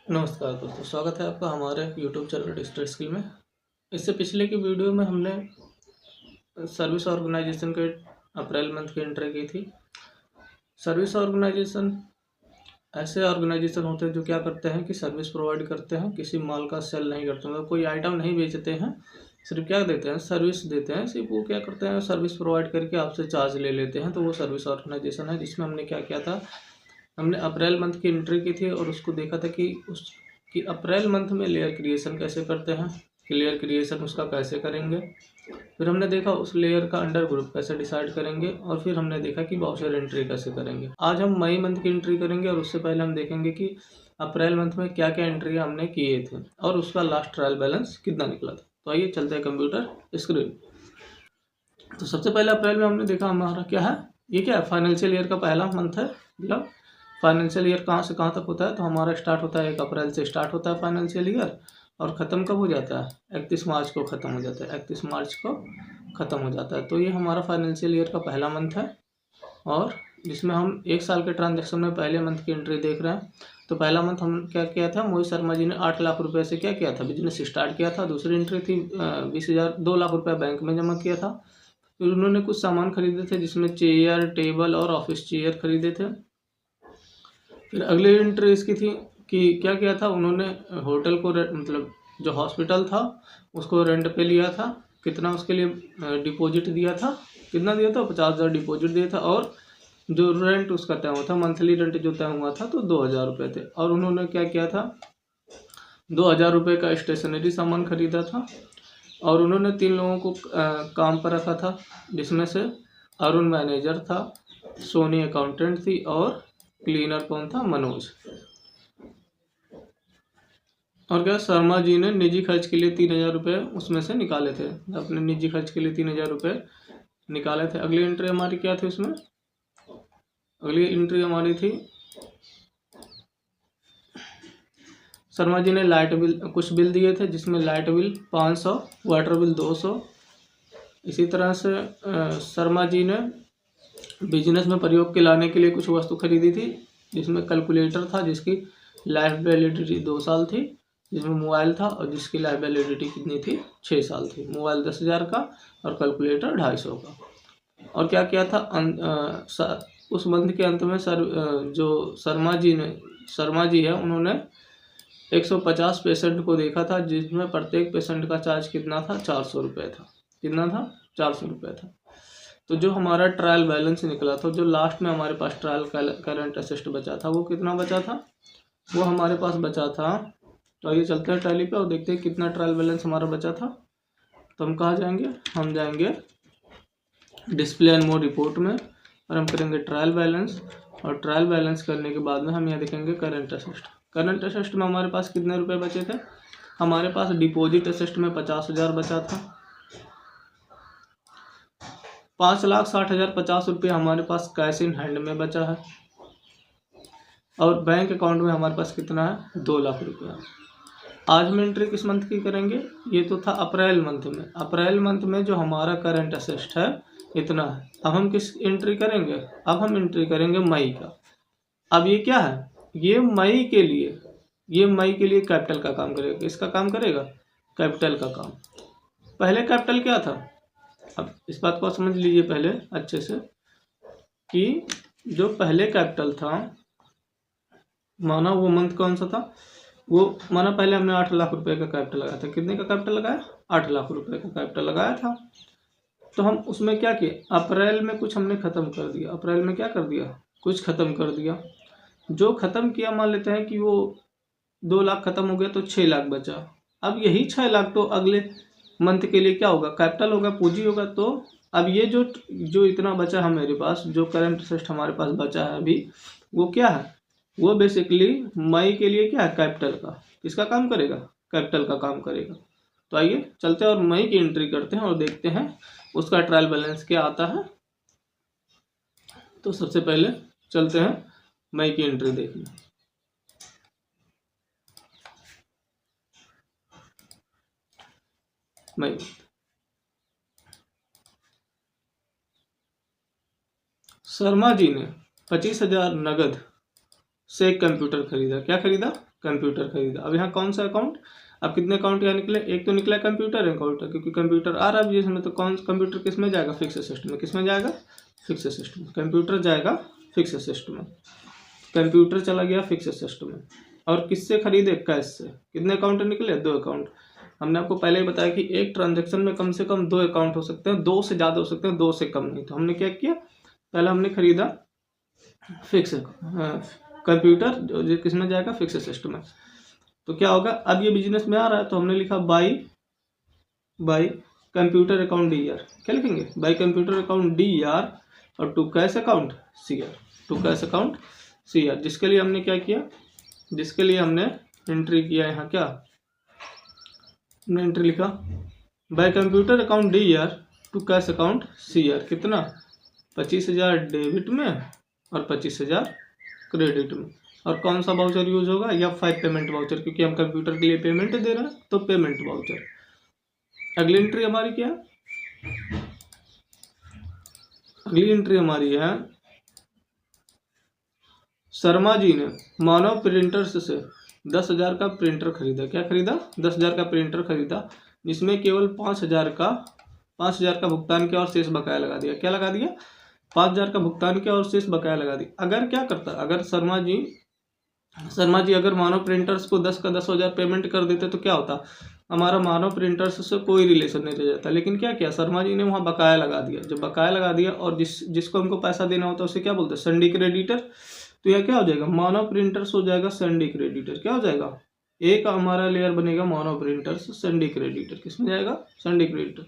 नमस्कार दोस्तों, स्वागत है आपका हमारे YouTube चैनल डिजिटल स्किल में। इससे पिछले की वीडियो में हमने सर्विस ऑर्गेनाइजेशन के अप्रैल मंथ की एंट्री की थी। सर्विस ऑर्गेनाइजेशन ऐसे ऑर्गेनाइजेशन होते हैं जो क्या करते हैं कि सर्विस प्रोवाइड करते हैं, किसी माल का सेल नहीं करते, मतलब कोई आइटम नहीं बेचते हैं, सिर्फ क्या देते हैं, सर्विस देते हैं। सिर्फ वो क्या करते हैं, सर्विस प्रोवाइड करके आपसे चार्ज ले लेते हैं। तो वो सर्विस ऑर्गेनाइजेशन है, जिसमें हमने क्या किया था, हमने अप्रैल मंथ की एंट्री की थी और उसको देखा था कि उसकी अप्रैल मंथ में लेयर क्रिएशन कैसे करते हैं, कि लेयर क्रिएशन उसका कैसे करेंगे। फिर हमने देखा उस लेयर का अंडर ग्रुप कैसे डिसाइड करेंगे, और फिर हमने देखा कि वाउचर एंट्री कैसे करेंगे। आज हम मई मंथ की एंट्री करेंगे और उससे पहले हम देखेंगे कि अप्रैल मंथ में क्या क्या एंट्री हमने किए थे और उसका लास्ट ट्रायल बैलेंस कितना निकला था। तो आइए चलते हैं कंप्यूटर स्क्रीन। तो सबसे पहले अप्रैल में हमने देखा हमारा क्या है, ये क्या है, फाइनेंशियल ईयर का पहला मंथ है। मतलब फाइनेंशियल ईयर कहाँ से कहाँ तक होता है, तो हमारा स्टार्ट होता है 1 अप्रैल से स्टार्ट होता है फाइनेंशियल ईयर, और ख़त्म कब हो जाता है, 31 मार्च को ख़त्म हो जाता है। 31 मार्च को ख़त्म हो जाता है। तो ये हमारा फाइनेंशियल ईयर का पहला मंथ है, और जिसमें हम 1 साल के ट्रांजेक्शन में पहले मंथ की एंट्री देख रहे हैं। तो पहला मंथ हम क्या किया था, मोहित शर्मा जी ने 8 लाख रुपये से क्या किया था, बिजनेस स्टार्ट किया था। दूसरी एंट्री थी 2 लाख रुपये बैंक में जमा किया था। फिर उन्होंने कुछ सामान खरीदे थे, जिसमें चेयर, टेबल और ऑफिस चेयर खरीदे थे। फिर अगली एंट्री इसकी थी कि क्या किया था, उन्होंने होटल को मतलब जो हॉस्पिटल था उसको रेंट पे लिया था। कितना उसके लिए डिपॉजिट दिया था, कितना दिया था, 50,000 डिपॉजिट दिया था, और जो रेंट उसका तय हुआ था, मंथली रेंट जो तय हुआ था तो 2,000 रुपये थे। और उन्होंने क्या किया था, 2,000 रुपये का स्टेशनरी सामान खरीदा था। और उन्होंने 3 लोगों को काम पर रखा था, जिसमें से अरुण मैनेजर था, सोनी अकाउंटेंट थी, और क्लीनर कौन था, मनोज। और क्या, शर्मा जी ने निजी खर्च के लिए 3,000 रुपये उसमें से निकाले थे, अपने निजी खर्च के लिए 3,000 रुपये निकाले थे। अगली एंट्री हमारी क्या थी उसमें, अगली एंट्री हमारी थी, शर्मा जी ने लाइट बिल कुछ बिल दिए थे, जिसमें लाइट बिल 500, वाटर बिल 200। इसी तरह से शर्मा जी ने बिजनेस में प्रयोग के लाने के लिए कुछ वस्तु खरीदी थी, जिसमें कैलकुलेटर था जिसकी लाइफ वैलिडिटी 2 साल थी, जिसमें मोबाइल था और जिसकी लाइफ वैलिडिटी कितनी थी, 6 साल थी। मोबाइल 10,000 का और कैलकुलेटर 250 का। और क्या किया था, उस मंथ के अंत में जो शर्मा जी है, उन्होंने 150 पेशेंट को देखा था, जिसमें प्रत्येक पेशेंट का चार्ज कितना था, 400 रुपये था। कितना था, 400 रुपये था। तो जो हमारा ट्रायल बैलेंस निकला था, जो लास्ट में हमारे पास ट्रायल करंट असिस्ट बचा था, वो कितना बचा था, वो हमारे पास बचा था। तो आइए चलते हैं टैली पे और देखते हैं कितना ट्रायल बैलेंस हमारा बचा था। तो हम कहाँ जाएंगे, हम जाएंगे डिस्प्ले एंड मोर रिपोर्ट में, और हम करेंगे ट्रायल बैलेंस। और ट्रायल बैलेंस करने के बाद में हम यहाँ देखेंगे करंट असिस्ट। करंट असिस्ट में हमारे पास कितने रुपए बचे थे, हमारे पास डिपॉजिट असिस्ट में 50,000 बचा था। 5,60,50 रुपये हमारे पास कैश इन हैंड में बचा है, और बैंक अकाउंट में हमारे पास कितना है, 2 लाख रुपया। आज हम एंट्री किस मंथ की करेंगे, ये तो था अप्रैल मंथ में। अप्रैल मंथ में जो हमारा करंट असिस्ट है इतना है। अब हम किस एंट्री करेंगे, अब हम एंट्री करेंगे मई का। अब ये क्या है, ये मई के लिए, ये मई के लिए कैपिटल का काम करेगा। किसका काम करेगा, कैपिटल का काम। पहले कैपिटल क्या था, अब इस बात को समझ लीजिए पहले अच्छे से, कि जो पहले कैपिटल था, माना वो मंथ कौन सा था, वो माना पहले हमने 8 लाख रुपए का कैपिटल लगाया था। कितने का कैपिटल लगाया, 8 लाख रुपए का कैपिटल लगाया था। तो हम उसमें क्या किए, अप्रैल में कुछ हमने ख़त्म कर दिया। अप्रैल में क्या कर दिया, कुछ ख़त्म कर दिया। जो ख़त्म किया, मान लेते हैं कि वो 2 लाख ख़त्म हो गया, तो 6 लाख बचा। अब यही 6 लाख तो अगले मंथ के लिए क्या होगा, कैपिटल होगा, पूंजी होगा। तो अब ये जो इतना बचा है मेरे पास, जो करंट असेट हमारे पास बचा है अभी, वो क्या है, वो बेसिकली मई के लिए क्या है, कैपिटल का। किसका काम करेगा, कैपिटल का काम करेगा। तो आइए चलते हैं और मई की एंट्री करते हैं और देखते हैं उसका ट्रायल बैलेंस क्या आता है। तो सबसे पहले चलते हैं मई की एंट्री देखने। मई, शर्मा जी ने 25,000 नगद से एक कंप्यूटर खरीदा। क्या खरीदा? कंप्यूटर खरीदा। अब यहाँ कौन सा अकाउंट, अब कितने अकाउंट यहाँ निकले? एक तो निकला कंप्यूटर अकाउंट, क्योंकि कंप्यूटर आ रहा है जिसमें, तो कौन कंप्यूटर किस में जाएगा? फिक्स सिस्टम में। किस में जाएगा? फिक्स सिस्टम में। कंप्यूटर जाएगा फिक्स सिस्टम में, कंप्यूटर चला गया फिक्स सिस्टम में। और किससे खरीदे? कैश से। कितने अकाउंट निकले? 2 अकाउंट। हमने आपको पहले ही बताया कि एक ट्रांजैक्शन में कम से कम 2 अकाउंट हो सकते हैं, 2 से ज़्यादा हो सकते हैं, 2 से कम नहीं। तो हमने क्या किया? पहले हमने खरीदा फिक्स कंप्यूटर, जो किस में जाएगा? फिक्स सिस्टम में। तो क्या होगा? अब ये बिजनेस में आ रहा है तो हमने लिखा बाई कंप्यूटर अकाउंट DER। क्या लिखेंगे? बाई कंप्यूटर अकाउंट DER और to cash account CR। To cash account CR, जिसके लिए हमने क्या किया? जिसके लिए हमने एंट्री किया यहाँ, क्या हमने एंट्री लिखा? By computer account DER to cash account CR। कितना? 25,000 डेबिट में और 25,000 क्रेडिट में। और कौन सा वाउचर यूज होगा? F5 पेमेंट वाउचर, क्योंकि हम कंप्यूटर के लिए पेमेंट दे रहे हैं तो पेमेंट वाउचर। अगली एंट्री हमारी क्या है? अगली एंट्री हमारी है, शर्मा जी ने मानव प्रिंटर्स से 10,000 का प्रिंटर खरीदा। क्या खरीदा? 10,000 का प्रिंटर खरीदा, जिसमें केवल 5,000 का भुगतान किया और शेष बकाया लगा दिया। क्या लगा दिया? 5,000 का भुगतान किया और शेष बकाया लगा दिया। अगर क्या करता? अगर शर्मा जी अगर मानव प्रिंटर्स को 10 का 10,000 पेमेंट कर देते तो क्या होता? हमारा मानव प्रिंटर्स से कोई रिलेशन नहीं रह जाता। लेकिन क्या किया? शर्मा जी ने वहाँ बकाया लगा दिया। जब बकाया लगा दिया और जिसको हमको पैसा देना होता है उसे क्या बोलते हैं? Sundry creditor. तो यह क्या हो जाएगा? मानव प्रिंटर्स हो जाएगा संडी क्रेडिटर। क्या हो जाएगा? एक हमारा लेयर बनेगा मानव प्रिंटर्स संडी क्रेडिटर। किसमें जाएगा? Sundry creditor.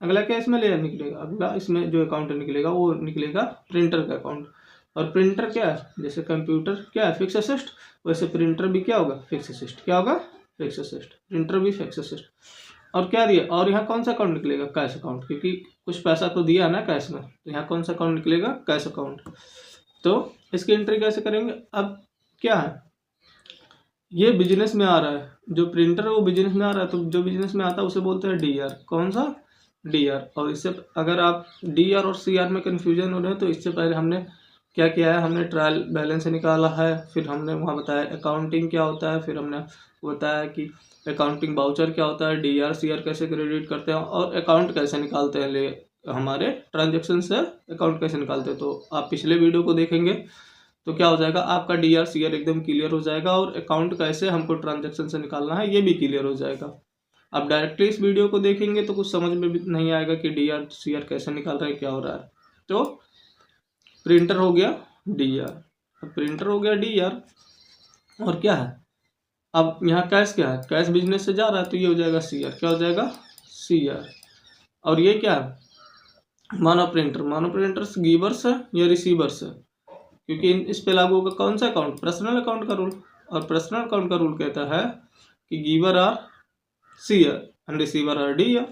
अगला क्या इसमें लेयर निकलेगा? अगला इसमें जो अकाउंट निकलेगा वो निकलेगा प्रिंटर का अकाउंट। और प्रिंटर क्या है? जैसे कंप्यूटर क्या है? फिक्स असेट, वैसे प्रिंटर भी क्या होगा? Fix asset. क्या होगा? Fix asset. प्रिंटर भी फिक्स असेट। और क्या दिया? और यहाँ कौन सा अकाउंट निकलेगा? कैश अकाउंट, क्योंकि कुछ पैसा तो दिया ना कैश में, तो यहाँ कौन सा अकाउंट निकलेगा? Cash account. तो इसकी एंट्री कैसे करेंगे? अब क्या है, ये बिजनेस में आ रहा है, जो प्रिंटर है वो बिजनेस में आ रहा है, तो जो बिजनेस में आता है उसे बोलते हैं DER। कौन सा? DER। और इससे अगर आप DER और CR में कन्फ्यूजन हो रहे हैं तो इससे पहले हमने क्या किया है? हमने ट्रायल बैलेंस निकाला है, फिर हमने वहाँ बताया अकाउंटिंग क्या होता है, फिर हमने बताया कि अकाउंटिंग वाउचर क्या होता है, DER CR कैसे क्रेडिट करते हैं और अकाउंट कैसे निकालते हैं, ले हमारे ट्रांजेक्शन से अकाउंट कैसे निकालते हैं। तो आप पिछले वीडियो को देखेंगे तो क्या हो जाएगा? आपका DER CR एकदम क्लियर हो जाएगा और अकाउंट कैसे हमको ट्रांजेक्शन से निकालना है ये भी क्लियर हो जाएगा। आप डायरेक्टली इस वीडियो को देखेंगे तो कुछ समझ में भी नहीं आएगा कि DER CR कैसे निकाल रहे हैं, क्या हो रहा है। तो प्रिंटर हो गया DER, प्रिंटर हो गया DER। और क्या है? अब यहाँ कैश क्या है? कैश बिजनेस से जा रहा है तो ये हो जाएगा CR। क्या हो जाएगा? CR। और ये क्या है? मानव प्रिंटर्स गिवर्स है या रिसीवर्स है, क्योंकि इस पे लागू होगा कौन सा अकाउंट? पर्सनल अकाउंट का रूल। और पर्सनल अकाउंट का रूल कहता है कि giver are CR and receiver are DER।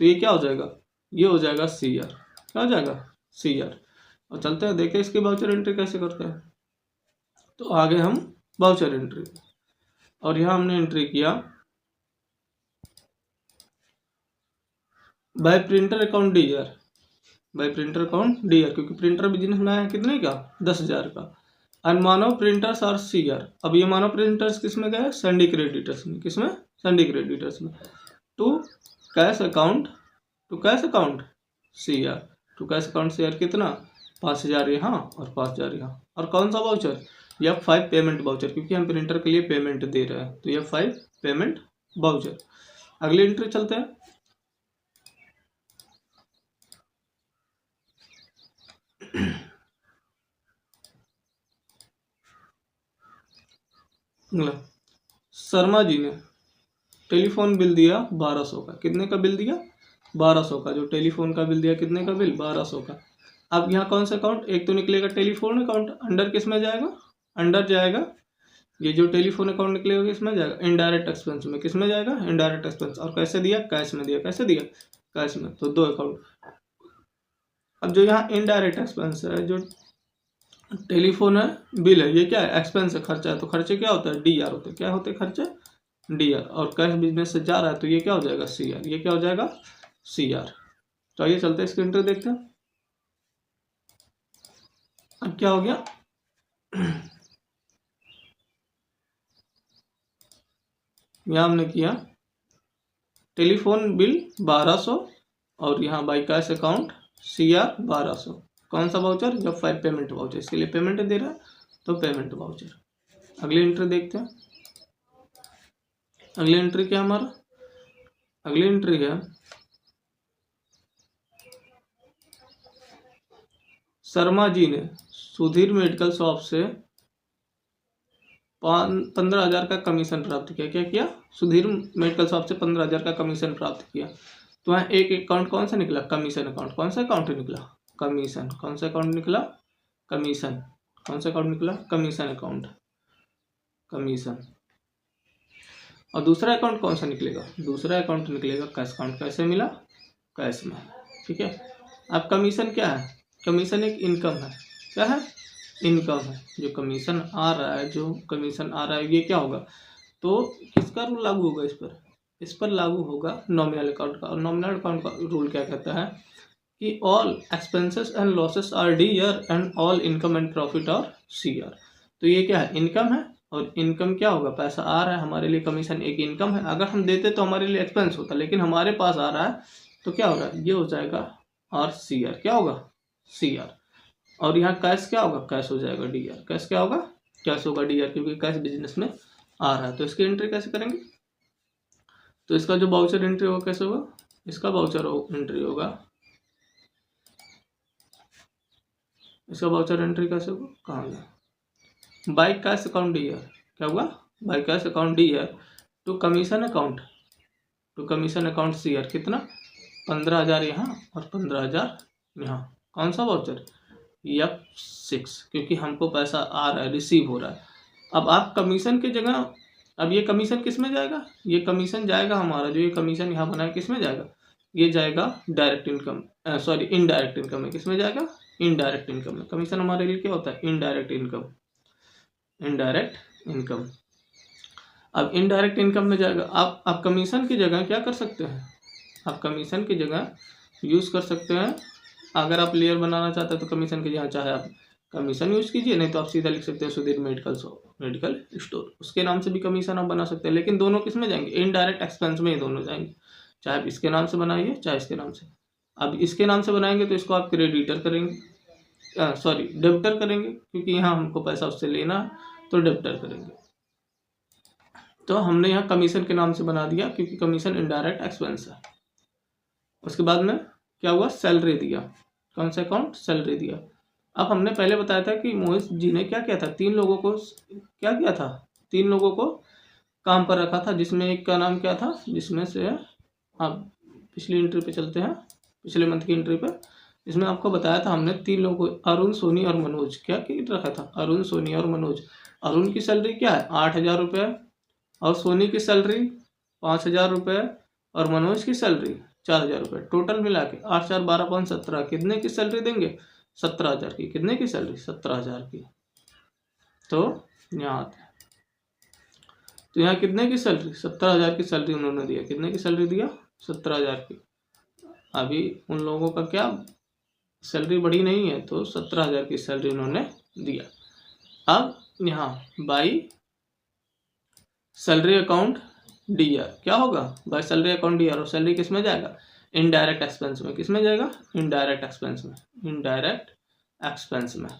तो ये क्या हो जाएगा? ये हो जाएगा CR। क्या हो जाएगा? CR। और चलते हैं देखते हैं इसकी वाउचर एंट्री कैसे करते हैं। तो आगे हम वाउचर एंट्री, और यहाँ हमने एंट्री किया by printer account DER। By printer account DER, क्योंकि प्रिंटर बिजनेस में आया है कितने का? 10,000 का। और मानव प्रिंटर्स और CR। अब ये मानव प्रिंटर्स किस में गए? संडी क्रेडिटर्स में। किस में? संडी क्रेडिटर्स में। To cash account CR। To cash account CR कितना? 5,000 यहाँ और 5,000 यहाँ। और कौन सा वाउचर? F5 पेमेंट वाउचर, क्योंकि हम प्रिंटर के लिए पेमेंट दे रहे हैं, तो F5 पेमेंट वाउचर। अगली एंट्री चलते हैं। शर्मा जी ने टेलीफोन बिल दिया 1200 का। कितने का बिल दिया? 1200 का। जो टेलीफोन का बिल दिया, कितने का बिल? 1200 का। अब यहाँ कौन सा अकाउंट? एक तो निकलेगा टेलीफोन अकाउंट, अंडर किस में जाएगा? अंडर जाएगा। ये जो टेलीफोन अकाउंट निकलेगा किसमें जाएगा? इनडायरेक्ट एक्सपेंस में। किस में जाएगा? Indirect expense. और कैसे दिया? कैश में दिया। कैसे दिया? कैश में। तो 2 अकाउंट। अब जो यहाँ इनडायरेक्ट एक्सपेंस है, जो टेलीफोन है बिल है, ये क्या है? एक्सपेंस है, खर्चा है। तो खर्चे क्या होता है? DER होते हैं। क्या होते हैं खर्चे? DER। और कैश बिजनेस से जा रहा है तो ये क्या हो जाएगा? CR। ये क्या हो जाएगा? CR। तो आइए चलते हैं इसकी एंट्री देखते हैं। अब क्या हो गया? यहाँ हमने किया टेलीफोन बिल 1200 और यहाँ बाई कैश अकाउंट CR 1200। कौन सा वाउचर? जब 5 पेमेंट वाउचर, इसके लिए पेमेंट दे रहा है तो पेमेंट वाउचर। अगली एंट्री देखते हैं। अगली एंट्री क्या हमारा? अगली एंट्री है शर्मा जी ने सुधीर मेडिकल शॉप से 15,000 का कमीशन प्राप्त किया। क्या किया? सुधीर मेडिकल शॉप से 15,000 का कमीशन प्राप्त किया। तो यहाँ एक अकाउंट कौन सा निकला? Commission account. कौन सा अकाउंट निकला? कमीशन। कौन सा अकाउंट निकला? कमीशन। कौन सा अकाउंट निकला? Commission account, commission. और दूसरा अकाउंट कौन सा निकलेगा? दूसरा अकाउंट निकलेगा कैश अकाउंट। कैसे मिला? कैश में। ठीक है। अब कमीशन क्या है? कमीशन एक इनकम है। क्या है? इनकम है। जो कमीशन आ रहा है, जो कमीशन आ रहा है, ये क्या होगा? तो किसका रूल लागू होगा इस पर? इस पर लागू होगा नॉमिनल अकाउंट का। और नॉमिनल अकाउंट का रूल क्या कहता है कि all expenses and losses are DR and all income and profit are CR। तो ये क्या है? इनकम है। और इनकम क्या होगा? पैसा आ रहा है हमारे लिए, कमीशन एक इनकम है। अगर हम देते तो हमारे लिए एक्सपेंस होता, लेकिन हमारे पास आ रहा है तो क्या होगा? ये हो जाएगा CR। क्या होगा? CR। और यहाँ कैश क्या होगा? कैश हो जाएगा DR। कैश क्या होगा? कैश होगा DR, क्योंकि कैश बिजनेस में आ रहा है। तो इसकी एंट्री कैसे करेंगे? तो इसका जो बाउचर एंट्री होगा कैसे होगा? इसका बाउचर एंट्री होगा, इसका बाउचर एंट्री कैसे होगा? कहाँ गया? By cash account DR। क्या हुआ? By cash account DR to commission account, to commission account CR। कितना? 15,000 यहाँ और 15,000 यहाँ। कौन सा वाउचर? F6, क्योंकि हमको पैसा आ रहा है, रिसीव हो रहा है। अब आप कमीशन की जगह, अब ये कमीशन किस में जाएगा? ये कमीशन जाएगा हमारा, जो ये कमीशन यहाँ बना है, किस में जाएगा? ये जाएगा direct income, sorry indirect income में। किस में जाएगा? इनडायरेक्ट इनकम में। कमीशन हमारे लिए क्या होता है? Indirect income, indirect income. अब इनडायरेक्ट इनकम में जाएगा। आप कमीशन की जगह क्या कर सकते हैं? आप कमीशन की जगह यूज़ कर सकते हैं, अगर आप लेयर बनाना चाहते हैं तो कमीशन की जगह चाहे आप कमीशन यूज़ कीजिए, नहीं तो आप सीधा लिख सकते हैं सुधीर मेडिकल स्टोर। उसके नाम से भी कमीशन आप बना सकते हैं। लेकिन दोनों किस में जाएंगे? इनडायरेक्ट एक्सपेंस में ये दोनों जाएंगे। चाहे आप इसके नाम से बनाइए, चाहे इसके नाम से। अब इसके नाम से बनाएंगे तो इसको आप क्रेडिटर करेंगे, सॉरी डेबिटर करेंगे, क्योंकि यहाँ हमको पैसा उससे लेना है, तो डेबिटर करेंगे। तो हमने यहाँ कमीशन के नाम से बना दिया, क्योंकि कमीशन इनडायरेक्ट एक्सपेंस है। उसके बाद में क्या हुआ? सैलरी दिया। कौन सा अकाउंट? सैलरी दिया। अब हमने पहले बताया था कि मोहित जी ने क्या किया था? 3 लोगों को क्या किया था? 3 लोगों को काम पर रखा था, जिसमें एक का नाम क्या था? जिसमें से आप पिछली एंट्री पे चलते हैं, पिछले मंथ की एंट्री पे। इसमें आपको बताया था हमने 3 लोगों को, अरुण, सोनी और मनोज। क्या रखा था? अरुण, सोनी और मनोज। अरुण की सैलरी क्या है? 8,000 रुपये, और सोनी की सैलरी 5,000 रुपये, और मनोज की सैलरी 4,000 रुपये। टोटल मिला के 8 4 12 5 17। कितने की सैलरी देंगे? 17,000 की। कितने की सैलरी? 17,000 की। तो यहाँ आते हैं, तो यहाँ कितने की सैलरी? 17,000 की सैलरी उन्होंने दिया। कितने की सैलरी दिया? 17,000 की। अभी उन लोगों का क्या सैलरी बढ़ी नहीं है, तो 17,000 की सैलरी उन्होंने दिया। अब यहाँ बाई सैलरी अकाउंट DR क्या होगा? By salary account DR। और सैलरी किस में जाएगा? इनडायरेक्ट एक्सपेंस में। किस में जाएगा? इनडायरेक्ट एक्सपेंस में, इनडायरेक्ट एक्सपेंस में,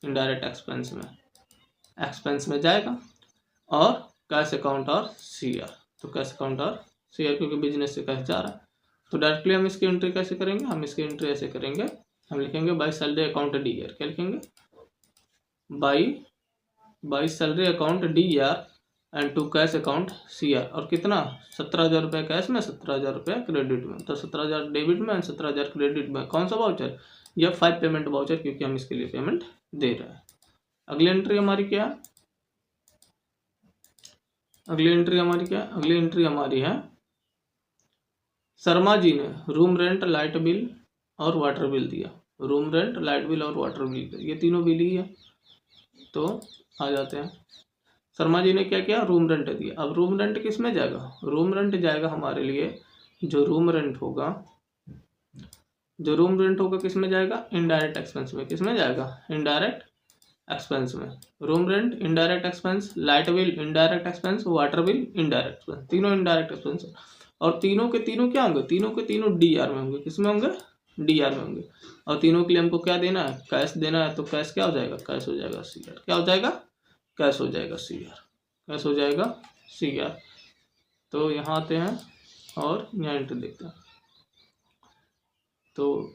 इनडायरेक्ट एक्सपेंस में, एक्सपेंस में जाएगा। और कैश अकाउंट और CR। तो कैश अकाउंट और CR, क्योंकि बिजनेस से कैश जा रहा है। तो डायरेक्टली हम इसकी एंट्री कैसे करेंगे? हम इसकी एंट्री ऐसे करेंगे, हम लिखेंगे बाई सैलरी अकाउंट DR। क्या लिखेंगे? By salary account DR and to cash account CR। और कितना? 17,000 रुपये कैश में, 17,000 रुपये क्रेडिट में। तो 17,000 डेबिट में एंड 17,000 क्रेडिट में। कौन सा वाउचर? यह 5 पेमेंट वाउचर, क्योंकि हम इसके लिए पेमेंट दे रहे हैं। अगली एंट्री हमारी क्या है? अगली एंट्री हमारी क्या है? अगली एंट्री हमारी है शर्मा जी ने रूम रेंट, लाइट बिल और वाटर बिल दिया। रूम रेंट, लाइट बिल और वाटर बिल, ये तीनों बिल ही है। तो आ जाते हैं, शर्मा जी ने क्या किया? रूम रेंट दिया। अब रूम रेंट किस में जाएगा? रूम रेंट जाएगा हमारे लिए, जो रूम रेंट होगा, जो रूम रेंट होगा किस में जाएगा? इनडायरेक्ट एक्सपेंस में। किस में जाएगा? इनडायरेक्ट एक्सपेंस में। Room rent indirect expense, light bill indirect expense, water bill indirect expense, तीनों इनडायरेक्ट एक्सपेंस है। और तीनों के तीनों क्या होंगे, तीनों के तीनों डीआर में होंगे। किसमें होंगे, डीआर में होंगे। और तीनों के लिए हमको क्या देना है, कैश देना है। तो कैश क्या हो जाएगा, कैश हो जाएगा सीआर। क्या हो जाएगा, कैश हो जाएगा सीआर, कैश हो जाएगा सीआर। तो यहाँ आते हैं और यहाँ एंट्री देखते हैं। तो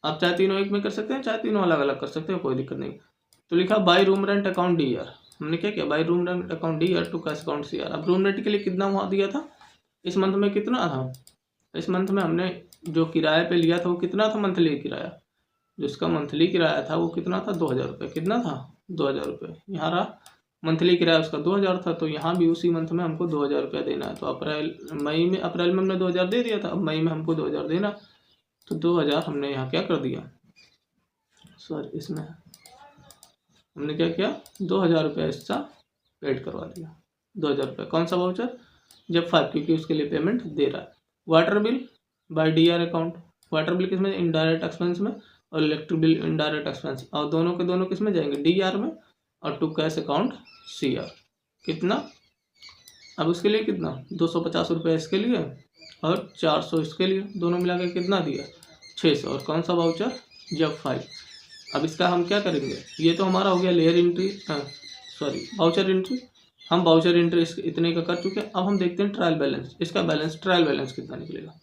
आप चाहे तीनों एक में कर सकते हैं, चाहे तीनों अलग अलग कर सकते हैं, कोई दिक्कत नहीं। तो लिखा by room rent account DR, हमने क्या किया, by room rent account DR to cash account CR. अब रूम रेंट के लिए कितना वहाँ दिया था, इस मंथ में कितना था, इस मंथ में हमने जो किराए पे लिया था वो कितना था, मंथली किराया, जिसका मंथली किराया था वो कितना था, 2000 रुपये। कितना था, 2000 रुपये। यहाँ रहा मंथली किराया उसका 2000 था, तो यहाँ भी उसी मंथ में हमको 2000 रुपया देना है। तो अप्रैल में हमने 2000 दे दिया था, अब मई में हमको 2000 देना। तो 2000 हमने यहाँ क्या कर दिया, सॉरी इसमें हमने क्या किया, 2000 रुपया इसका पेड करवा दिया। 2000 रुपये कौन सा वाउचर, जब 5, क्योंकि उसके लिए पेमेंट दे रहा है। Water bill by DR account, water bill किसमें, इनडायरेक्ट एक्सपेंस में, और इलेक्ट्रिक बिल इनडायरेक्ट एक्सपेंस, और दोनों के दोनों किसमें जाएंगे, डीआर में, और टू कैश अकाउंट सीआर। कितना, अब उसके लिए कितना, 250 रुपये इसके लिए और 400 इसके लिए, दोनों मिला के कितना दिया, 600। और कौन सा वाउचर, जब 5। अब इसका हम क्या करेंगे, ये तो हमारा हो गया layer entry, sorry voucher entry. हम वाउचर एंट्री इतने का कर चुके हैं। अब हम देखते हैं ट्रायल बैलेंस, इसका बैलेंस, ट्रायल बैलेंस कितना निकलेगा।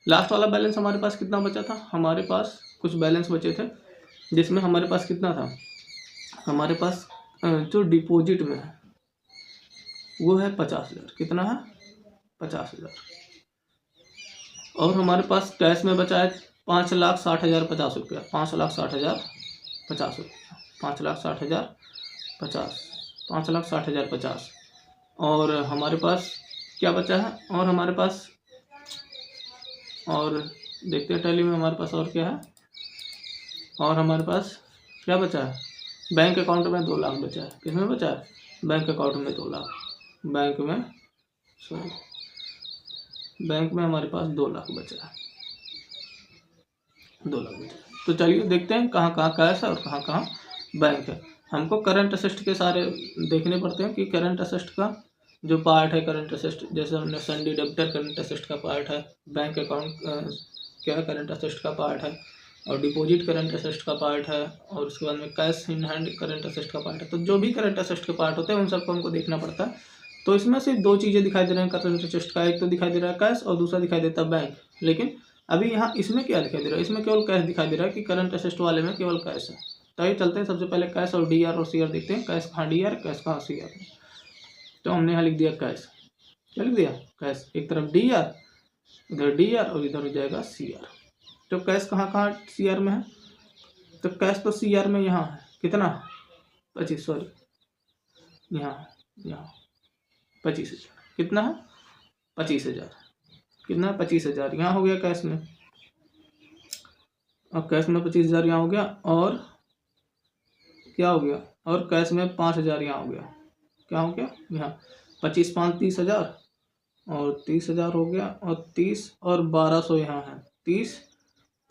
लास्ट वाला बैलेंस हमारे पास कितना बचा था, हमारे पास कुछ बैलेंस बचे थे, जिसमें हमारे पास कितना था, हमारे पास जो डिपॉजिट में है वो है 50,000। कितना है, 50,000। और हमारे पास कैश में बचा है 5,60,050 रुपया, 5,60,050 रुपया, 5,60,050, 5,60,050। और हमारे पास क्या बचा है, और हमारे पास, और देखते हैं टैली में हमारे पास और क्या है, और हमारे पास क्या बचा है, बैंक अकाउंट में 2 लाख बचा है। किसमें बचा है, बैंक अकाउंट में 2 लाख, बैंक में, सॉरी बैंक में हमारे पास 2 लाख बचा है, 2 लाख बचा है। तो चलिए देखते हैं कहाँ कहाँ कैश है और कहाँ कहाँ बैंक है। हमको करंट असेस्ट के सारे देखने पड़ते हैं कि करंट असेस्ट का जो पार्ट है, करंट असेस्ट जैसे हमने सन्डी डेबिटर करंट असेस्ट का पार्ट है, बैंक अकाउंट क्या करंट असेस्ट का पार्ट है, और डिपॉजिट करंट असेस्ट का पार्ट है, और उसके बाद में cash in hand current asset का पार्ट है। तो जो भी करंट असेस्ट के पार्ट होते हैं उन सबको हमको देखना पड़ता है। तो इसमें सिर्फ 2 चीज़ें दिखाई दे रहे हैं करंट असेस्ट का, एक तो दिखाई दे रहा है कैश और दूसरा दिखाई देता है बैंक। लेकिन अभी यहाँ इसमें क्या दिखाई दे रहा है, इसमें केवल कैश दिखाई दे रहा है कि करंट असेस्ट वाले में केवल कैश है। तो ये चलते हैं, सबसे पहले कैश और डीआर और सीआर देखते हैं, कैश कहाँ डीआर, कैश कहाँ सीआर। तो हमने यहाँ लिख दिया कैश, क्या लिख दिया, कैश। एक तरफ डीआर, इधर डीआर और इधर हो जाएगा सीआर। तो कैश कहाँ कहाँ सीआर में है, तो कैश तो सीआर में यहाँ है, कितना 25, सॉरी यहाँ 25,000। कितना है 25,000, कितना है 25,000 यहाँ हो गया कैश में। अब कैश में 25,000 यहाँ हो गया, और क्या हो गया, और कैश में 5,000 यहाँ हो गया। क्या हो गया, यहाँ 25 5 30,000, और 30,000 हो गया, और 30 और 1200 यहाँ है, 30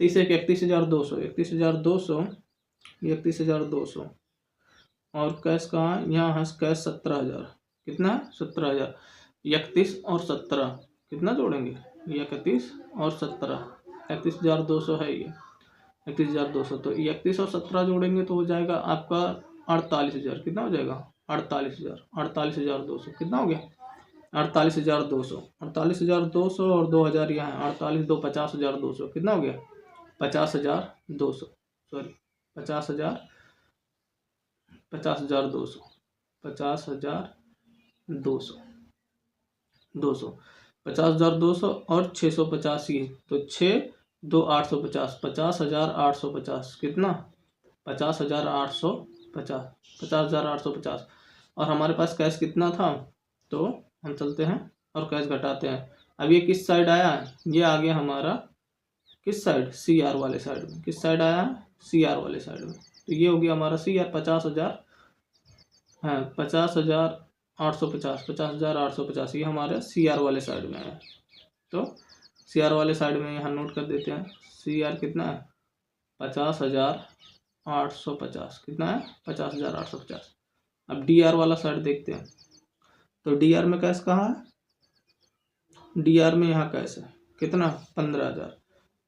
एक 31,200, 31,200, 31,200। और कैश कहाँ, यहाँ है कैश 17,000। कितना है 17,000, 31 और 17 कितना जोड़ेंगे, 31 और 17, 31,200 है ये, 31,200। तो 31 और 17 जोड़ेंगे तो हो जाएगा आपका 48,000। कितना हो जाएगा 48,000, 48,200। कितना हो गया 48,200, 48,200 और 2,000 यहाँ है, 48 2 50,200। कितना हो गया 50,200, सॉरी 50,200, 50,200, 50,200 और 650 ये, तो 6 2 850, 50,850। कितना 50,850, 50,850। और हमारे पास कैश कितना था, तो हम चलते हैं और कैश घटाते हैं। अब ये किस साइड आया है, ये आ गया हमारा किस साइड, सीआर वाले साइड में। किस साइड आया है, सीआर वाले साइड में। तो ये हो गया हमारा सीआर 50,000 है, 50,850, 50,850 ये हमारे सीआर वाले साइड में है। तो सीआर वाले साइड में यहाँ नोट कर देते हैं, सीआर कितना है 50,000 850 कितना है 50,850। अब DR वाला साइड देखते हैं। तो DR में कैश कहाँ है, DR में यहाँ कैश है कितना 15,000,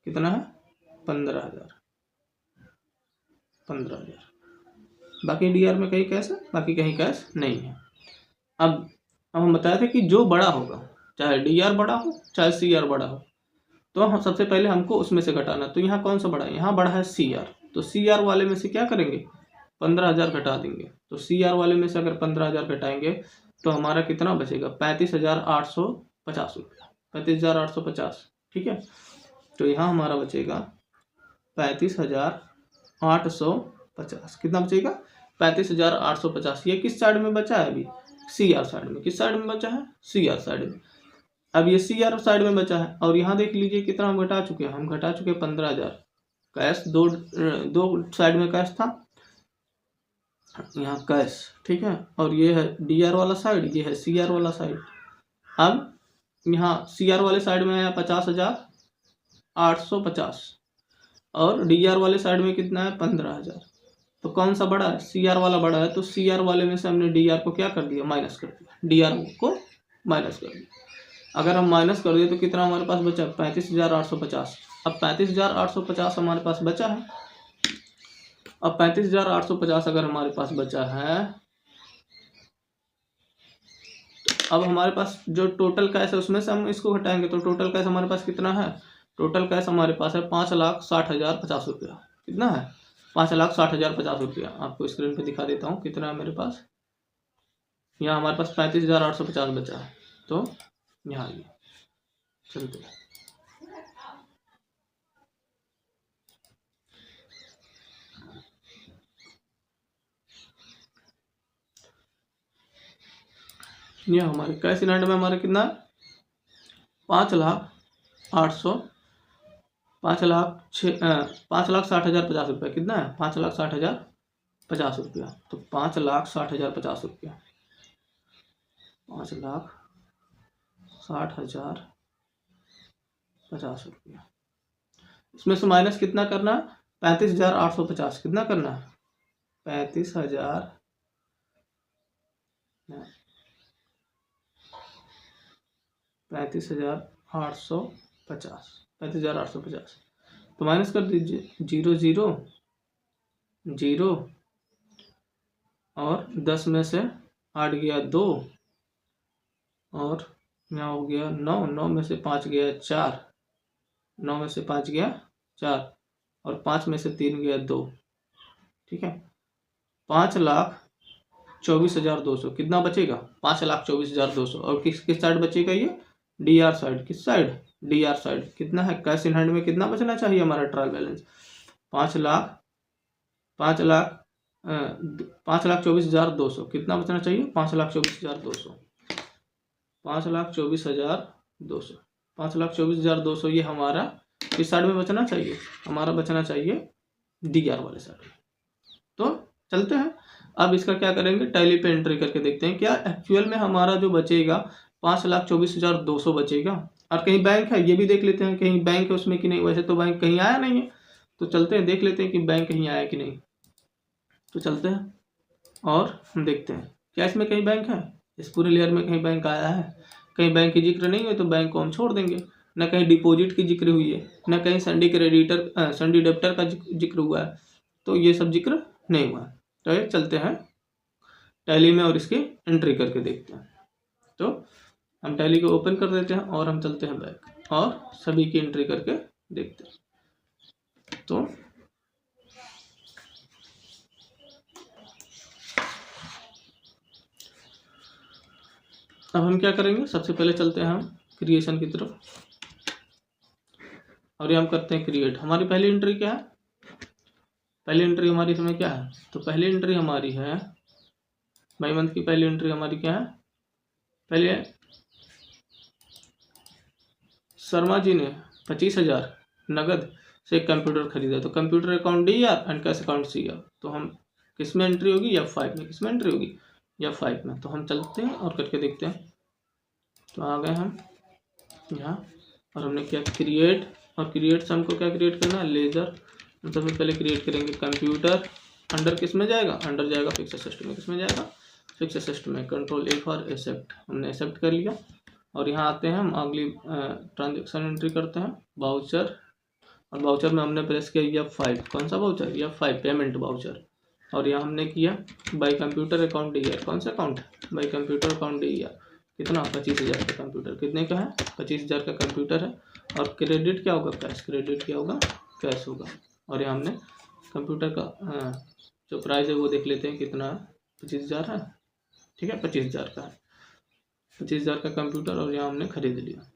कितना है 15,000। बाकी DR में कहीं कैश है, बाकी कहीं कैश नहीं है। अब हम बताए थे कि जो बड़ा होगा, चाहे DR बड़ा हो चाहे CR बड़ा हो, तो हम सबसे पहले हमको उसमें से घटाना। तो यहाँ कौन सा बड़ा है, यहाँ बड़ा है CR। तो CR वाले में से क्या करेंगे 15,000 घटा देंगे। तो CR वाले में से अगर 15,000 घटाएंगे तो हमारा कितना बचेगा 35,850 रुपया, 35,850। ठीक है, तो यहाँ हमारा बचेगा 35,850। कितना बचेगा 35,850। ये किस साइड में बचा है अभी, CR साइड में। किस साइड में बचा है, CR साइड में। अब ये CR साइड में बचा है। और यहाँ देख लीजिए कितना हम घटा चुके हैं, हम घटा चुके हैं 15,000। कैश दो साइड में कैश था, यहाँ कैश। ठीक है, और ये है DR वाला साइड, ये है CR वाला साइड। अब यहाँ CR वाले साइड में है 50,850 और DR वाले साइड में कितना है 15,000। तो कौन सा बड़ा है, CR वाला बड़ा है। तो CR वाले में से हमने DR को क्या कर दिया, माइनस कर दिया, DR को माइनस कर दिया। अगर हम माइनस कर दिए तो कितना हमारे पास बचा 35,850। अब 35,850 हमारे पास बचा है। अब 35,850 अगर हमारे पास बचा है, तो अब हमारे पास जो टोटल कैश है उसमें से हम इसको घटाएंगे। तो टोटल कैश हमारे पास कितना है, टोटल कैश हमारे पास है 5,60,050 रुपया। कितना है 5,60,050 रुपया। आपको स्क्रीन पे दिखा देता हूँ कितना है मेरे पास। यहाँ हमारे पास 35,850 बचा है। तो यहाँ ये चलते हैं। ये हमारे कैश इन हैंड में हमारे कितना 5,60,050 रुपया। कितना है 5,60,050 रुपया। तो 5,60,050 रुपया, 5,60,050 रुपया। इसमें से माइनस कितना करना है 35,850। कितना करना है 35,850। तो माइनस कर दीजिए 0 0 0 और 10 में से 8 गया 2 और यहाँ हो गया 9, 9 में से 5 गया 4, 9 में से 5 गया 4 और 5 में से 3 गया 2। ठीक है, 5,24,200 कितना बचेगा 5,24,200। और किस साइड बचेगा ये DR साइड। किस साइड DR साइड। कितना है कैश इन हैंड में कितना बचना चाहिए हमारा ट्रायल बैलेंस 5,24,200। कितना बचना चाहिए 5,24,200, 5,24,200, 5,24,200। ये हमारा किस साइड में बचना चाहिए, हमारा बचना चाहिए DR वाले साइड में। तो चलते हैं अब इसका क्या करेंगे, टैली पे एंट्री करके देखते हैं क्या एक्चुअल में हमारा जो बचेगा 5,24,200 बचेगा। और कहीं बैंक है ये भी देख लेते हैं, कहीं बैंक है उसमें कि नहीं। वैसे तो बैंक कहीं आया नहीं है, तो चलते हैं देख लेते हैं कि बैंक कहीं आया कि नहीं। तो चलते हैं और हम देखते हैं क्या इसमें कहीं बैंक है। इस पूरे लेयर में कहीं बैंक आया है, कहीं बैंक की जिक्र नहीं हुई तो बैंक को हम छोड़ देंगे। न कहीं डिपॉजिट की जिक्र हुई है, न कहीं संडी डेप्टर का जिक्र हुआ है, तो ये सब जिक्र नहीं हुआ। तो ये चलते हैं टैली में और इसकी एंट्री करके देखते हैं। तो हम टैली को ओपन कर देते हैं और हम चलते हैं बैक और सभी की एंट्री करके देखते हैं। तो अब हम क्या करेंगे, सबसे पहले चलते हैं हम क्रिएशन की तरफ और ये हम करते हैं क्रिएट। हमारी पहली एंट्री क्या है, पहली एंट्री हमारी इसमें क्या है, तो पहली एंट्री हमारी है बाई मंथ की। पहली एंट्री हमारी क्या है, पहले शर्मा जी ने 25,000 नगद से एक कंप्यूटर खरीदा। तो computer account DR and cash account CR। तो हम किस में एंट्री होगी F5 में। किस में एंट्री होगी F5 में। तो हम चलते हैं और करके देखते हैं। तो आ गए हम यहाँ और हमने क्या क्रिएट, और क्रिएट से हमको क्या क्रिएट करना है लेजर हम सबसे पहले क्रिएट करेंगे कंप्यूटर, अंडर किस में जाएगा, अंडर जाएगा फिक्स असिस्ट में, किस में जाएगा, फिक्स असिस्ट में। कंट्रोल ए फॉर एक्सेप्ट, हमने एक्सेप्ट कर लिया। और यहाँ आते हैं हम अगली ट्रांजेक्शन एंट्री करते हैं, वाउचर। और वाउचर में हमने प्रेस किया F5, कौन सा वाउचर, F5 पेमेंट वाउचर। और यहाँ हमने किया बाई कंप्यूटर अकाउंट ईयर, कौन सा account, by computer account year, कितना 25,000 का कंप्यूटर, कितने का है 25,000 का कंप्यूटर है। और क्रेडिट क्या होगा, कैश, क्रेडिट क्या होगा, कैश होगा। और यहाँ हमने कंप्यूटर का जो प्राइस है वो देख लेते हैं कितना है, 25,000 है, ठीक है 25,000 का है, 25,000 का कंप्यूटर। और यहाँ हमने खरीद लिया।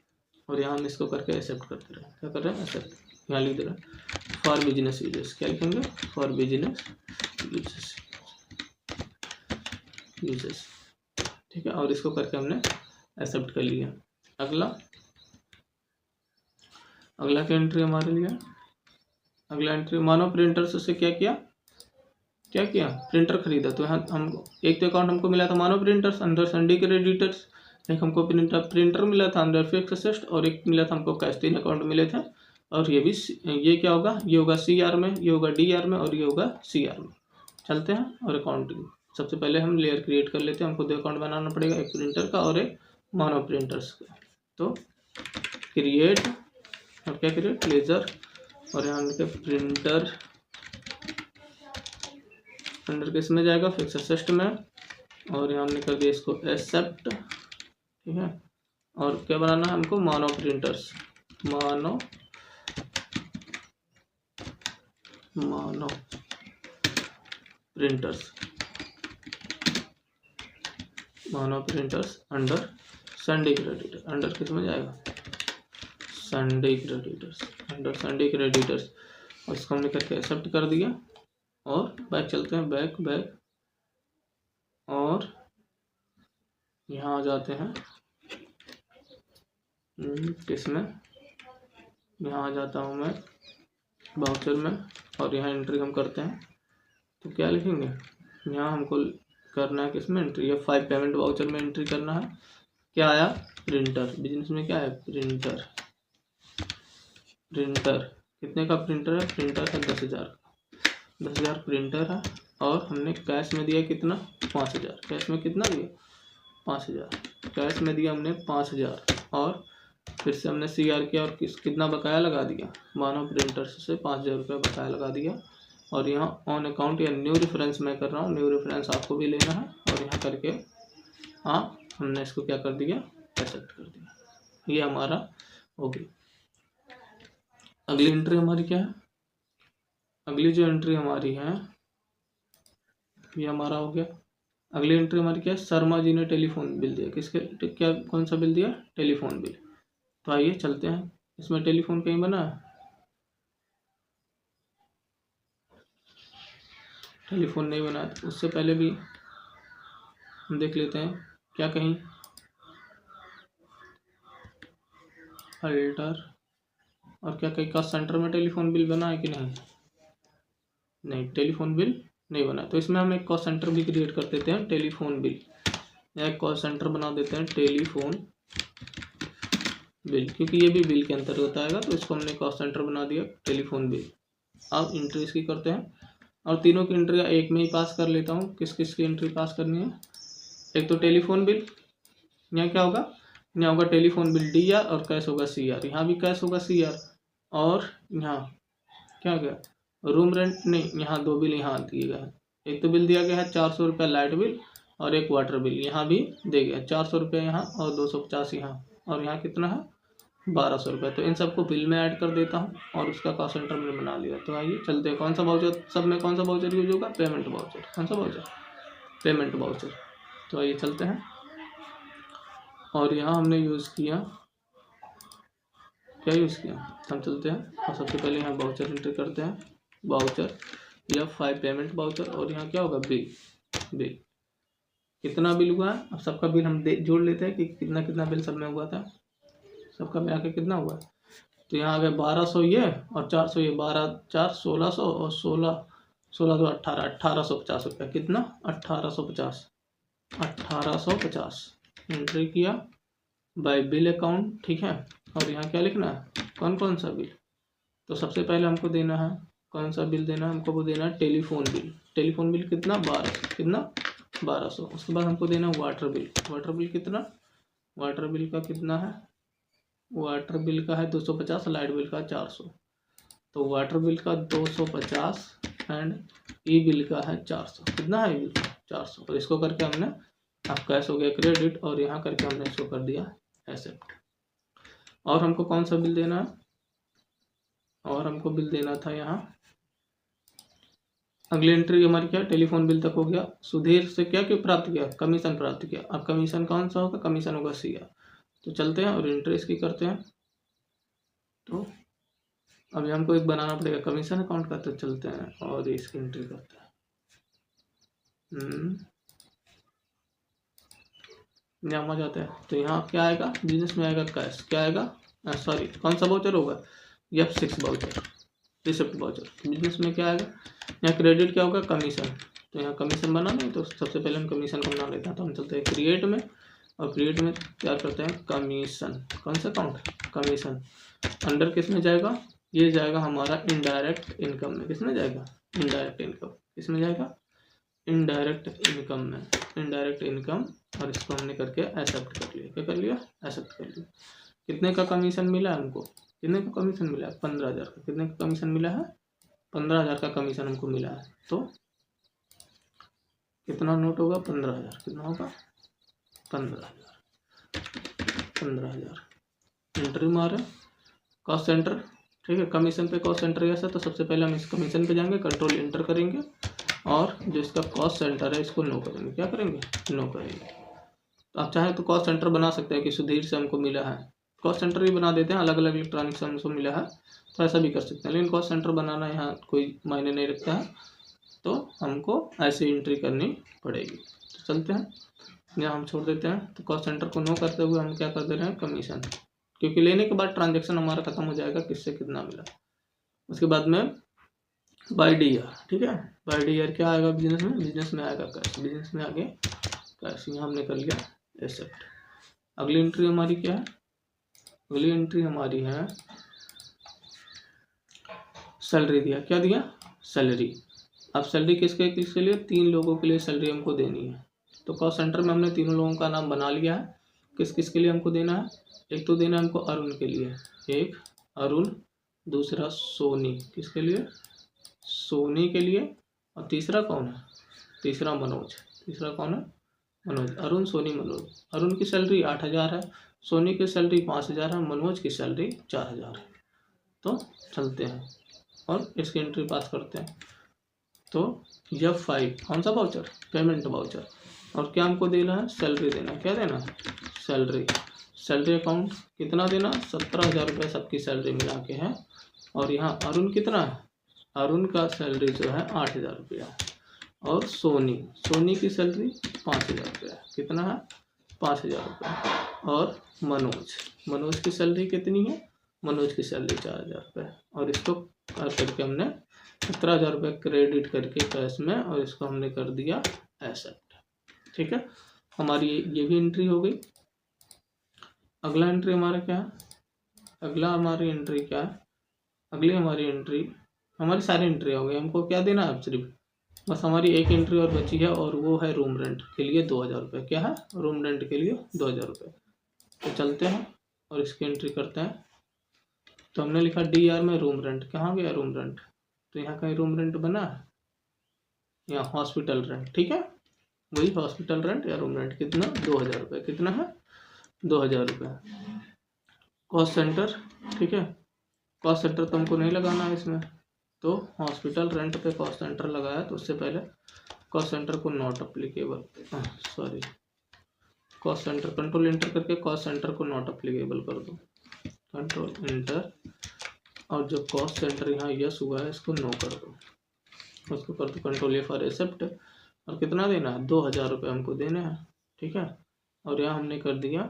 और यहाँ हम इसको करके एक्सेप्ट करते रहे, क्या कर रहे हैं, एक्सेप्ट। यहाँ लिख दे रहे हैं फॉर बिजनेस यूजर्स, क्या लिखेंगे, फॉर बिजनेस यूजर्स, ठीक है। और इसको करके हमने एक्सेप्ट कर लिया। अगला क्या एंट्री हमारे लिए, अगला एंट्री मानो प्रिंटर से क्या किया, प्रिंटर खरीदा। तो यहाँ हमको एक तो अकाउंट हमको मिला था मानो प्रिंटर्स अंडर संडे क्रेडिटर्स, एक हमको प्रिंटर मिला था अंडर फिक्स असिस्ट, और एक मिला था हमको कैश, 3 अकाउंट मिले थे। और ये भी ये क्या होगा, ये होगा CR में, ये होगा DR में, और ये होगा CR में। चलते हैं और अकाउंटिंग, सबसे पहले हम लेयर क्रिएट कर लेते हैं। हमको 2 अकाउंट बनाना पड़ेगा, एक प्रिंटर का और एक मानो प्रिंटर्स का। तो क्रिएट, और क्या क्रिएट, लेजर। और यहाँ लिखे प्रिंटर अंडर किस में जाएगा, फिक्स असिस्ट में। और यहाँ हमने कर दिया इसको एक्सेप्ट, ठीक है। और क्या बनाना है हमको, मानो प्रिंटर्स, मानो printers under Sunday creditor, under किस में जाएगा, Sunday creditors, under Sunday creditors. और इसको हमने करके एक्सेप्ट कर दिया। और बैक चलते हैं, बैक और यहाँ आ जाते हैं किसमें, यहाँ आ जाता हूँ मैं वाउचर में। और यहाँ एंट्री हम करते हैं, तो क्या लिखेंगे, यहाँ हमको करना है किसमें एंट्री, F5 पेमेंट वाउचर में एंट्री करना है। क्या आया, प्रिंटर, बिजनेस में क्या है, प्रिंटर कितने का प्रिंटर है, प्रिंटर है 10,000 प्रिंटर है। और हमने कैश में दिया कितना, 5,000, कैश में कितना दिया, 5,000, कैश में दिया हमने 5,000। और फिर से हमने CR किया और कितना बकाया लगा दिया, मानो प्रिंटर से 5,000 रुपये बकाया लगा दिया। और यहाँ ऑन अकाउंट या न्यू रेफरेंस मैं कर रहा हूँ, न्यू रेफरेंस आपको भी लेना है। और यहाँ करके हमने इसको क्या कर दिया, एक्सेप्ट कर दिया। ये हमारा हो गया। अगली एंट्री हमारी क्या है, अगली जो एंट्री हमारी है ये हमारा हो गया। अगली एंट्री हमारी क्या है, शर्मा जी ने टेलीफोन बिल दिया, किसके, क्या कौन सा बिल दिया, टेलीफोन बिल। तो आइए चलते हैं, इसमें टेलीफोन कहीं बना है, टेलीफोन नहीं बना। तो उससे पहले भी हम देख लेते हैं, क्या कहीं अल्टर, और क्या कहीं कॉस्ट सेंटर में टेलीफोन बिल बना है कि नहीं, टेलीफोन बिल नहीं बना। तो इसमें हम एक कॉस्ट सेंटर भी क्रिएट कर देते हैं, टेलीफोन बिल, या एक कॉस्ट सेंटर बना देते हैं टेलीफोन बिल, क्योंकि ये भी बिल के अंतर्गत आएगा। तो इसको हमने कॉस्ट सेंटर बना दिया, टेलीफोन बिल। अब एंट्री इसकी करते हैं, और तीनों की एंट्री एक में ही पास कर लेता हूँ। किस किस की एंट्री पास करनी है, एक तो टेलीफोन बिल, यहाँ क्या होगा, यहाँ होगा टेलीफोन बिल DR, और कैश होगा CR, यहाँ भी कैश होगा CR। और यहाँ क्या गया, रूम रेंट नहीं, यहाँ 2 बिल यहाँ दिए गए हैं। एक तो बिल दिया गया है 400 रुपये लाइट बिल, और एक वाटर बिल यहाँ भी दे गया, 400 रुपये यहाँ और 250 यहाँ, और यहाँ कितना है 1200 रुपये। तो इन सबको बिल में ऐड कर देता हूँ, और उसका कॉस्ट सेंटर मैंने बना लिया। तो आइए चलते हैं, कौन सा वाउचर, सब में कौन सा वाउचर यूज होगा, पेमेंट वाउचर, कौन सा वाउचर, पेमेंट वाउचर। तो आइए चलते हैं, और यहाँ हमने यूज़ किया, क्या यूज़ किया, हम चलते हैं और सबसे पहले यहाँ वाउचर एंट्री करते हैं, वाउचर F5 पेमेंट वाउचर। और यहाँ क्या होगा, बिल कितना बिल हुआ है। अब सबका बिल हम जोड़ लेते हैं कि कितना कितना बिल सब में हुआ था, सबका मिला के कितना हुआ। तो यहाँ आ गया 1200 ये, और 400 ये, 12 4 1600, और 16 तो 1850 रुपये, कितना 1850 एंट्री किया बाय बिल अकाउंट, ठीक है। और यहाँ क्या लिखना है, कौन कौन सा बिल। तो सबसे पहले हमको देना है कौन सा बिल देना है हमको? वो देना है टेलीफोन बिल। टेलीफोन बिल कितना? 1200। कितना? 1200। उसके बाद हमको देना वाटर बिल। वाटर बिल कितना? वाटर बिल का कितना है? वाटर बिल का है 250, लाइट बिल का 400। तो वाटर बिल का 250 एंड ई बिल का है 400। कितना है ई बिल का? 400। और इसको करके हमने, अब कैश हो गया क्रेडिट, और यहाँ करके हमने इसको कर दिया एसेप्ट। और हमको कौन सा बिल देना है? और हमको बिल देना था यहाँ, अगली एंट्री हमारी क्या? टेलीफोन बिल तक हो गया। सुधीर से क्या प्राप्त किया? कमीशन प्राप्त किया। अब कमीशन कौन सा होगा? कमीशन होगा सीआर। तो चलते हैं और एंट्री इसकी करते हैं। तो अभी हमको एक बनाना पड़ेगा कमीशन अकाउंट का, तो चलते हैं और इसकी एंट्री करते हैं। यहाँ आ जाते हैं। तो यहाँ क्या आएगा? बिजनेस में आएगा कैश। क्या आएगा? सॉरी, कौन सा वाउचर होगा? F6 voucher, receipt voucher. Business में क्या आएगा? यहाँ क्रेडिट क्या होगा? कमीशन। तो यहाँ कमीशन बना नहीं, तो सबसे पहले हम कमीशन को बना लेते हैं। तो हम चलते हैं क्रिएट में, और क्रिएट में क्या करते हैं? कमीशन। कौन सा अकाउंट? कमीशन। अंडर किस में जाएगा? ये जाएगा हमारा इनडायरेक्ट इनकम में। किस में जाएगा? Indirect income. किस में जाएगा? इनडायरेक्ट इनकम में। Indirect income. और इसको हमने करके एक्सेप्ट कर लिया। क्या कर लिया? एक्सेप्ट कर लिया। कितने का कमीशन मिला हमको? कितने का कमीशन मिला है? 15,000 का। कितने का कमीशन मिला है? 15,000 का कमीशन हमको मिला है। तो कितना नोट होगा? 15,000। कितना होगा? 15,000। 15,000 एंट्री मारे। कॉस्ट सेंटर, ठीक है। कमीशन पे कॉस्ट सेंटर कैसा? तो सबसे पहले हम इस कमीशन पे जाएंगे, कंट्रोल एंटर करेंगे, और जो इसका कॉस्ट सेंटर है इसको नो करेंगे। क्या करेंगे? नो करेंगे। तो आप चाहें तो कॉस्ट सेंटर बना सकते हैं कि सुधीर से हमको मिला है, कॉस्ट सेंटर भी बना देते हैं, अलग अलग इलेक्ट्रॉनिक से हमको मिला है, तो ऐसा भी कर सकते हैं। लेकिन कॉस्ट सेंटर बनाना यहाँ कोई मायने नहीं रखता है, तो हमको ऐसी एंट्री करनी पड़ेगी। तो चलते हैं, यहाँ हम छोड़ देते हैं। तो कॉस्ट सेंटर को नो करते हुए हम क्या कर दे रहे हैं? कमीशन। क्योंकि लेने के बाद ट्रांजेक्शन हमारा खत्म हो जाएगा, किससे कितना मिला। उसके बाद में बाय डी ईयर, ठीक है। बाय डी ईयर क्या आएगा बिजनेस में? बिजनेस में आएगा कैश। बिजनेस में आगे कैश, यहाँ हमने कर लिया एक्सेप्ट। अगली एंट्री हमारी क्या है? अगली एंट्री हमारी है सैलरी दिया। क्या दिया? सैलरी। अब सैलरी किसके किसके लिए? 3 लोगों के लिए सैलरी हमको देनी है। तो कॉस्ट सेंटर में हमने तीनों लोगों का नाम बना लिया है। किस किस के लिए हमको देना है? एक तो देना है हमको अरुण के लिए, एक अरुण, दूसरा सोनी। किसके लिए? सोनी के लिए। और तीसरा कौन है? तीसरा मनोज। तीसरा कौन है? मनोज। अरुण, सोनी, मनोज। अरुण की सैलरी 8,000 है, सोनी की सैलरी 5,000 है, मनोज की सैलरी 4,000 है। तो चलते हैं और इसकी एंट्री पास करते हैं। तो F5 कौन सा वाउचर? Payment voucher. और क्या हमको देना है? सैलरी देना। क्या देना? सैलरी। सैलरी अकाउंट कितना देना? 17,000 रुपये सबकी सैलरी मिला के है। और यहाँ अरुण कितना है? अरुण का सैलरी जो है 8,000 रुपया। और सोनी की सैलरी 5,000 रुपया। कितना है? 5,000 रुपये। और मनोज की सैलरी कितनी है? मनोज की सैलरी 4,000 रुपये। और इसको करके हमने 17,000 रुपये क्रेडिट करके कैश में, और इसको हमने कर दिया एक्सेप्ट। ठीक है, हमारी ये भी एंट्री हो गई। अगला एंट्री हमारा क्या है? अगला हमारी एंट्री क्या है? अगली हमारी एंट्री, हमारी सारी एंट्री हो गई। हमको क्या देना है? सिर्फ बस हमारी एक एंट्री और बची है, और वो है रूम रेंट के लिए 2,000 रुपये। क्या है? रूम रेंट के लिए 2,000 रुपये। तो चलते हैं और इसकी एंट्री करते हैं। तो हमने लिखा DR में रूम रेंट। कहाँ गया रूम रेंट? तो यहाँ कहीं रूम रेंट बना है? यहाँ हॉस्पिटल रेंट। ठीक है, वही हॉस्पिटल रेंट या रूम रेंट। कितना? 2,000 रुपये। कितना है? 2,000 रुपये। कॉस्ट सेंटर, ठीक है, कॉस्ट सेंटर तो हमको नहीं लगाना है इसमें, तो हॉस्पिटल रेंट पे कॉस्ट सेंटर लगाया। तो उससे पहले कॉस्ट सेंटर को not applicable, sorry, cost centre control enter करके कॉस्ट सेंटर को नॉट अप्लीकेबल कर दो। कंट्रोल एंटर, और जो कॉस्ट सेंटर यहाँ यस हुआ है इसको नो कर दो। उसको कर दो कंट्रोल A फॉर एक्सेप्ट। और कितना देना है? 2,000 रुपये हमको देने हैं। ठीक है, और यहाँ हमने कर दिया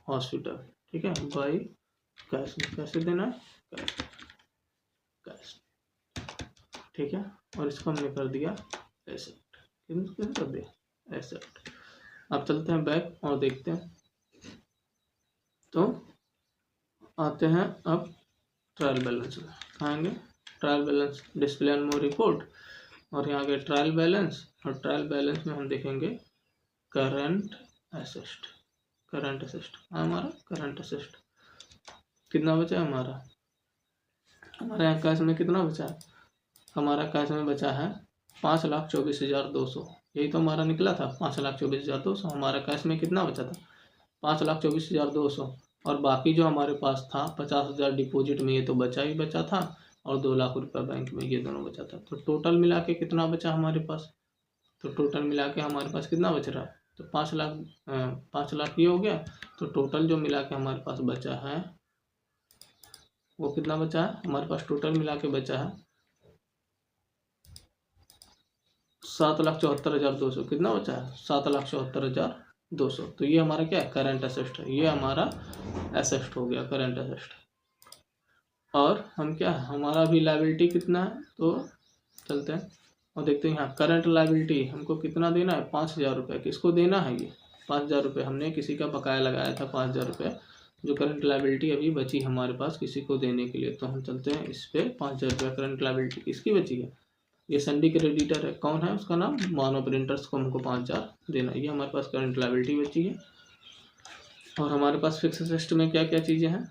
हॉस्पिटल। ठीक है, बाई कैश। कैसे देना है? कैश। ठीक है, और इसको हमने कर दिया एक्सेप्ट। कैसे कर दिया? एक्सेप्ट। अब चलते हैं बैक और देखते हैं। तो आते हैं अब ट्रायल बैलेंस में। आएंगे trial balance display on more report, और यहाँ के ट्रायल बैलेंस, और ट्रायल बैलेंस में हम देखेंगे करंट असेस्ट। करंट असेस्ट हमारा करंट असेस्ट कितना बचा है हमारा, हमारे यहाँ कैश में कितना बचा है, हमारा कैश में बचा है 5,24,200, यही तो हमारा निकला था 5,24,200। हमारा कैश में कितना बचा था 5,24,200, और बाकी जो हमारे पास था 50,000 डिपॉजिट में, ये तो बचा ही बचा था, और 2 लाख रुपए बैंक में, ये दोनों बचा था। तो टोटल मिला के कितना बचा हमारे पास, तो टोटल मिला के हमारे पास कितना बच रहा है, तो 5 लाख ये हो गया। तो टोटल जो मिला के हमारे पास बचा है वो कितना बचा है, हमारे पास टोटल मिला के बचा है 7,74,200। कितना बचा है 7,74,200। तो ये हमारा क्या है, करंट असेस्ट है, ये हमारा एसेस्ट हो गया, करंट असेस्ट। और हम क्या, हमारा भी लायबिलिटी कितना है, तो चलते हैं और देखते हैं। यहाँ करंट लायबिलिटी हमको कितना देना है, 5,000 रुपये। किसको देना है ये 5,000 रुपये, हमने किसी का बकाया लगाया था 5,000 रुपये, जो करंट लायबिलिटी अभी बची हमारे पास किसी को देने के लिए। तो हम चलते हैं इस पर, 5,000 रुपये करंट लायबिलिटी किसकी बची है, ये संडी क्रेडिटर है, कौन है उसका नाम, मानो प्रिंटर्स को हमको 5,000 देना, ये हमारे पास करंट लायबिलिटी बची है। और हमारे पास फिक्स असेस्ट में क्या क्या चीज़ें हैं,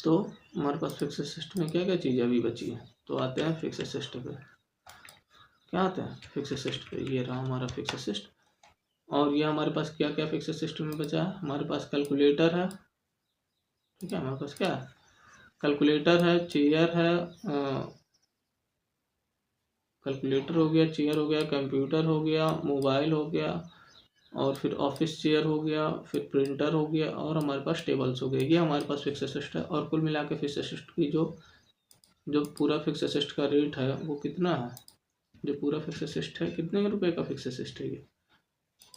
तो हमारे पास फिक्स असेस्ट में क्या क्या चीज़ें अभी बची है, तो आते हैं फिक्स असेस्ट पे। क्या आते हैं फिक्स असेस्ट पे, ये रहा हमारा फिक्स असेस्ट। और ये हमारे पास क्या क्या फिक्स असेस्ट में बचा है, हमारे पास कैलकुलेटर है, ठीक है, हमारे पास क्या है, कैलकुलेटर है, चेयर है, कैलकुलेटर हो गया, चेयर हो गया, कंप्यूटर हो गया, मोबाइल हो गया, और फिर ऑफिस चेयर हो गया, फिर प्रिंटर हो गया, और हमारे पास टेबल्स हो गए। ये हमारे पास फिक्स असेस्ट है। और कुल मिला के फिक्स असेस्ट की जो पूरा फिक्स असेस्ट का रेट है वो कितना है, जो पूरा फिक्स असेस्ट है कितने रुपए का फिक्स असेस्ट है ये,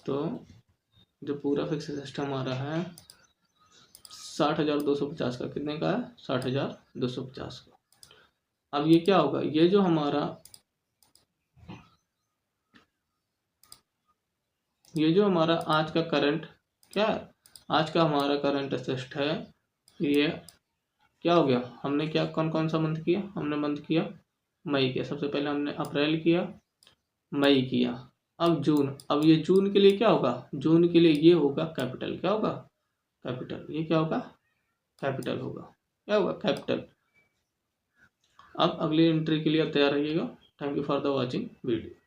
तो जो पूरा फिक्स असेस्ट हमारा है 60,250 का, कितने का है 60,250 का। अब ये क्या होगा, ये जो हमारा आज का करंट क्या है, आज का हमारा करंट असेस्ट है, ये क्या हो गया, हमने क्या कौन कौन सा मंथ किया, हमने मंथ किया मई किया, सबसे पहले हमने अप्रैल किया, मई किया, अब जून। अब ये जून के लिए क्या होगा, जून के लिए ये होगा कैपिटल, क्या होगा कैपिटल, ये क्या होगा कैपिटल होगा, क्या होगा कैपिटल। अब अगली एंट्री के लिए आप तैयार रहिएगा। Thank you for the watching video.